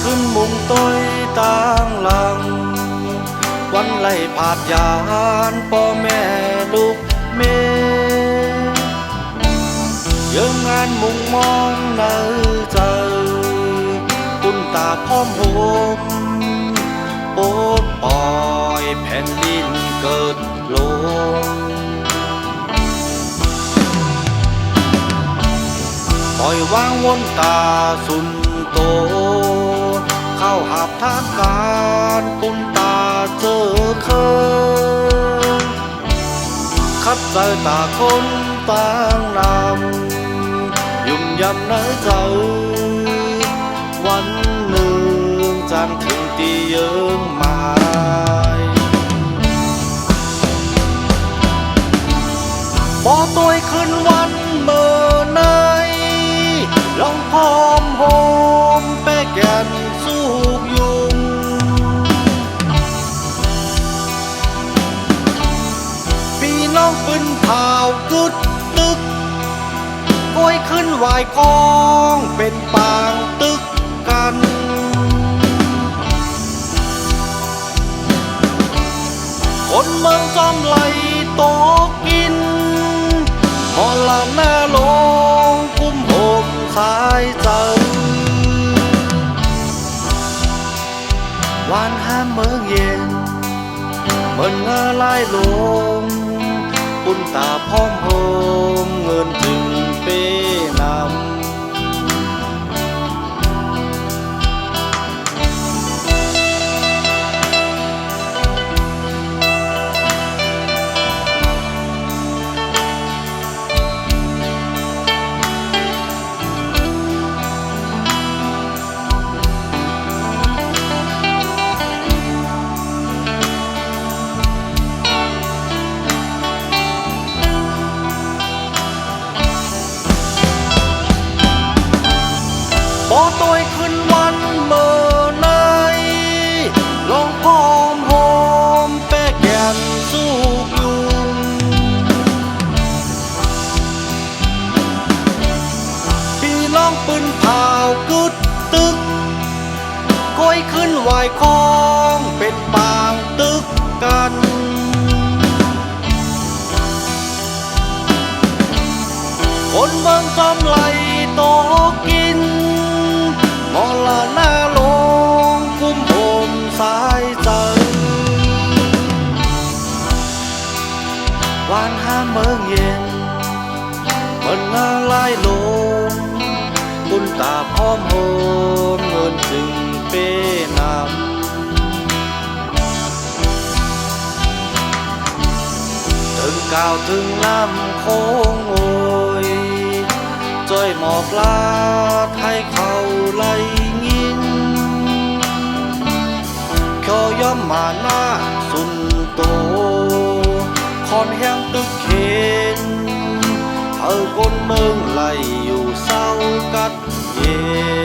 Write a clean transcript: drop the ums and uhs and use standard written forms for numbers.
ขึ้นมุงต้อยต่างหลังวันไล่ผาดยานพ่อแม่ลูกเมยังงานมุงมองในใจคุณตาพร้อมโฮมโปดปล่อยแผ่นดินเกิดลงปล่อยวางวนตาสุนโตเข้าหับทานการปุนตาเจอเคยคัดใจตาคนต่างนำยุ่มยำในใจวันหนึ่งจันถึงตีเยิงมาพอตัวขึ้นวันเมื่อไหนลองพร้อมโฮมแป้แก่นสูกยุงพี่น้องปืนเผากึดตึกก้อยขึ้นวายคองเป็นปางตึกกันคนเมืองจอมไหลโตกินหอลาหน้าลงกุ้มหกสายใจวานห้ามเมืองเย็นเหมือนเงาลายลงปุนตาพร้อมโฮมเงินจึงเป้นำพอตัวขึ้นวันเมื่อไหนลองพร้อมโฮมแป้แก่นสูกยุงพี่น้องปืนเผากึดตึกก้อยขึ้นวายคองเป็นปางตึกกันคนเมืองจอมไหลโตกินมอลาหน้าลงกุ้มโฮมสายใจวานห้ามเมืองเย็นเหมือนเงาลายลงบุญตาพร้อมโฮมเงินจึงเป้นำถึงก้าวถึงน้ำโค้งโอยจ้อยหมอกลาดให้เขาไล่ยินขอย่อมมาหน้าสุนโตคอนแห้งตึกเข็นเธอคนเมืองไหลอยู่เศร้ากัดเย็น